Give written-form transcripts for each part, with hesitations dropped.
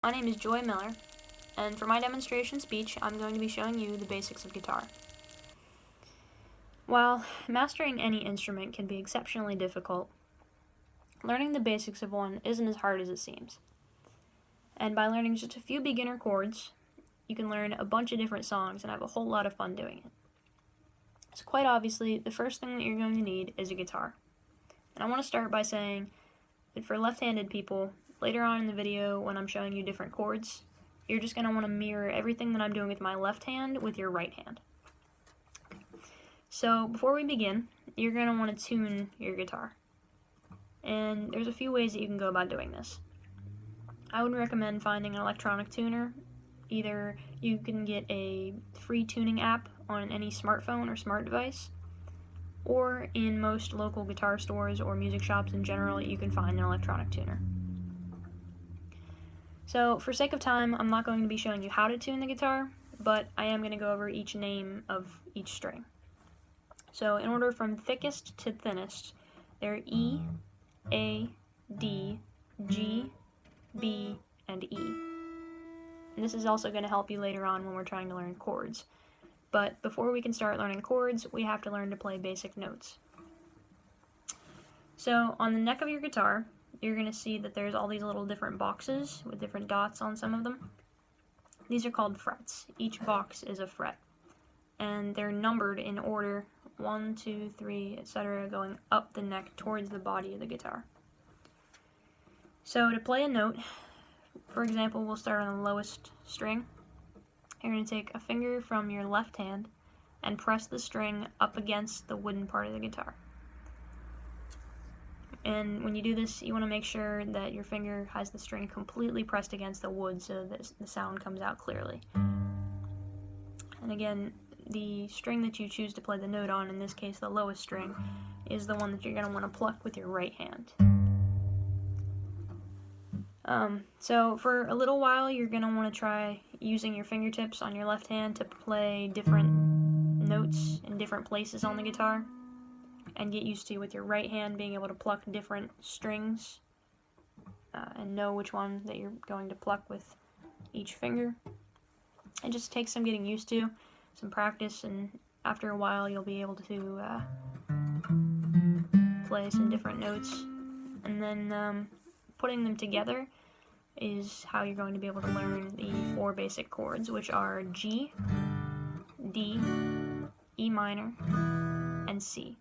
My name is Joy Miller, and for my demonstration speech, I'm going to be showing you the basics of guitar. While mastering any instrument can be exceptionally difficult, learning the basics of one isn't as hard as it seems. And by learning just a few beginner chords, you can learn a bunch of different songs and have a whole lot of fun doing it. So quite obviously, the first thing that you're going to need is a guitar. And I want to start by saying that for left-handed people, later on in the video when I'm showing you different chords, you're just going to want to mirror everything that I'm doing with my left hand with your right hand. So before we begin, you're going to want to tune your guitar. And there's a few ways that you can go about doing this. I would recommend finding an electronic tuner. Either you can get a free tuning app on any smartphone or smart device, or in most local guitar stores or music shops in general, you can find an electronic tuner. So for sake of time, I'm not going to be showing you how to tune the guitar, but I am going to go over each name of each string. So in order from thickest to thinnest, there are E, A, D, G, B, and E. And this is also going to help you later on when we're trying to learn chords. But before we can start learning chords, we have to learn to play basic notes. So on the neck of your guitar, you're going to see that there's all these little different boxes with different dots on some of them. These are called frets. Each box is a fret. And they're numbered in order 1, 2, 3, etc., going up the neck towards the body of the guitar. So to play a note, for example, we'll start on the lowest string. You're going to take a finger from your left hand and press the string up against the wooden part of the guitar. And when you do this, you want to make sure that your finger has the string completely pressed against the wood so that the sound comes out clearly. And again, the string that you choose to play the note on, in this case the lowest string, is the one that you're going to want to pluck with your right hand. So for a little while, you're going to want to try using your fingertips on your left hand to play different notes in different places on the guitar, and get used to, with your right hand, being able to pluck different strings and know which one that you're going to pluck with each finger. It just takes some getting used to, some practice, and after a while you'll be able to play some different notes. And then putting them together is how you're going to be able to learn the 4 basic chords, which are G, D, E minor, and C.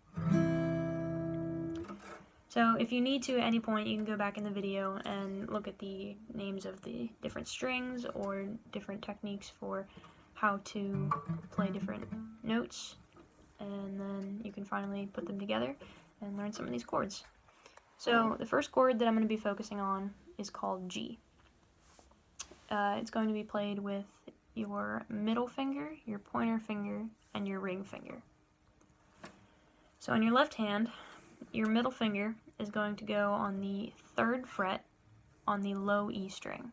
So if you need to at any point, you can go back in the video and look at the names of the different strings or different techniques for how to play different notes, and then you can finally put them together and learn some of these chords. So the first chord that I'm going to be focusing on is called G. It's going to be played with your middle finger, your pointer finger, and your ring finger. So on your left hand, your middle finger is going to go on the 3rd fret on the low E string.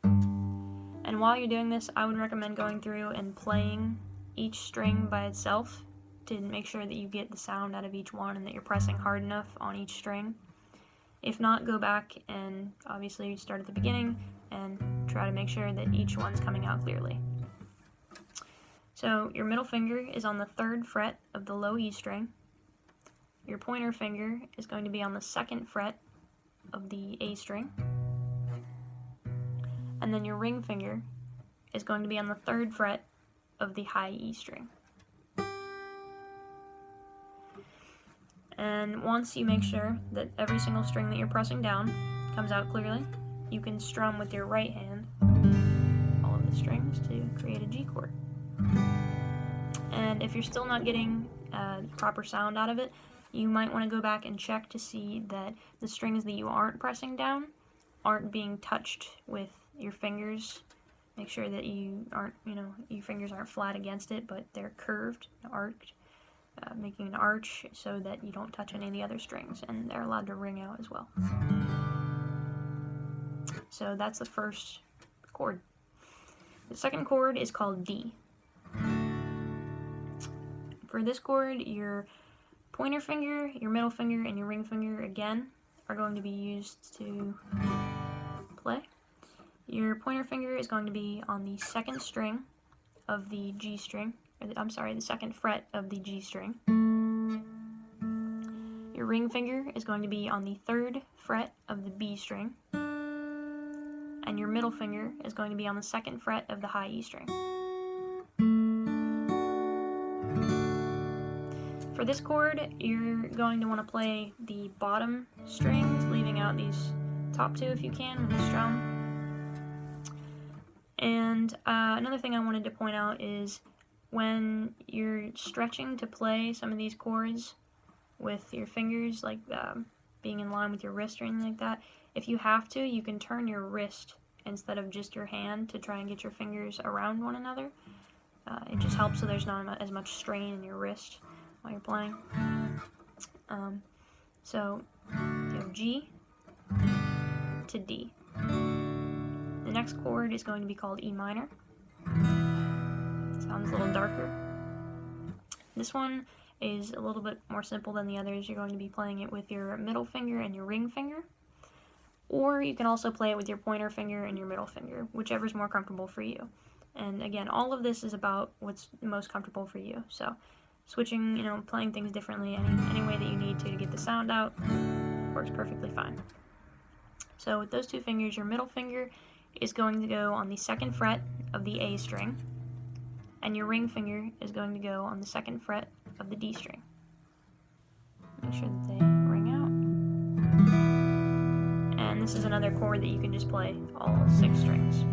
And while you're doing this, I would recommend going through and playing each string by itself to make sure that you get the sound out of each one and that you're pressing hard enough on each string. If not, go back and obviously start at the beginning and try to make sure that each one's coming out clearly. So your middle finger is on the 3rd fret of the low E string. Your pointer finger is going to be on the 2nd fret of the A string. And then your ring finger is going to be on the 3rd fret of the high E string. And once you make sure that every single string that you're pressing down comes out clearly, you can strum with your right hand all of the strings to create a G chord. And if you're still not getting proper sound out of it, you might want to go back and check to see that the strings that you aren't pressing down aren't being touched with your fingers. Make sure that you aren't, your fingers aren't flat against it, but they're curved, arched, making an arch so that you don't touch any of the other strings, and they're allowed to ring out as well. So that's the first chord. The second chord is called D. For this chord, your pointer finger, your middle finger, and your ring finger again are going to be used to play. Your pointer finger is going to be on the second string of the G string, I'm sorry, the second fret of the G string. Your ring finger is going to be on the third fret of the B string. And your middle finger is going to be on the second fret of the high E string. For this chord, you're going to want to play the bottom strings, leaving out these top two if you can with the strum. And another thing I wanted to point out is when you're stretching to play some of these chords with your fingers, like being in line with your wrist or anything like that, if you have to, you can turn your wrist instead of just your hand to try and get your fingers around one another. It just helps so there's not as much strain in your wrist while you're playing. So you have G to D. The next chord is going to be called E minor. Sounds a little darker. This one is a little bit more simple than the others. You're going to be playing it with your middle finger and your ring finger. Or you can also play it with your pointer finger and your middle finger, whichever's more comfortable for you. And again, all of this is about what's most comfortable for you. So switching, playing things differently, any way that you need to get the sound out, works perfectly fine. So with those two fingers, your middle finger is going to go on the second fret of the A string, and your ring finger is going to go on the second fret of the D string. Make sure that they ring out. And this is another chord that you can just play all 6 strings.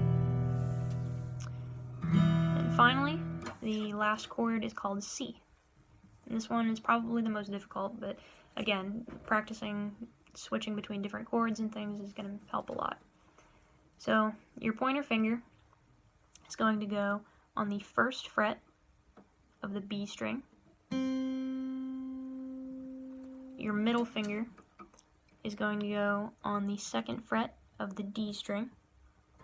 And finally, the last chord is called C. And this one is probably the most difficult, but again, practicing switching between different chords and things is going to help a lot. So your pointer finger is going to go on the first fret of the B string. Your middle finger is going to go on the second fret of the D string.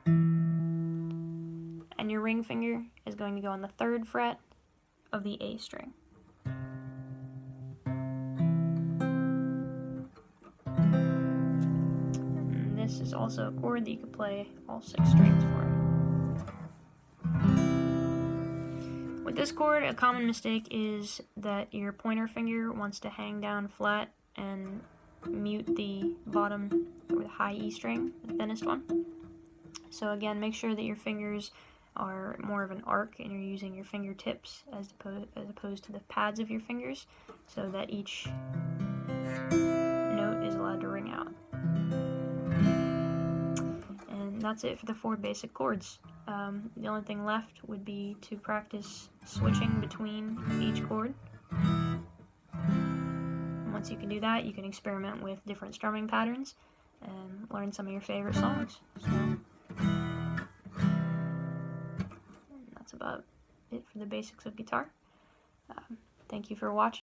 And your ring finger is going to go on the third fret of the A string. And this is also a chord that you can play all 6 strings for. With this chord, a common mistake is that your pointer finger wants to hang down flat and mute the bottom or the high E string, the thinnest one. So again, make sure that your fingers are more of an arc and you're using your fingertips as opposed to the pads of your fingers, so that each note is allowed to ring out. And that's it for the 4 basic chords. The only thing left would be to practice switching between each chord. And once you can do that, you can experiment with different strumming patterns and learn some of your favorite songs. So that's about it for the basics of guitar. Thank you for watching.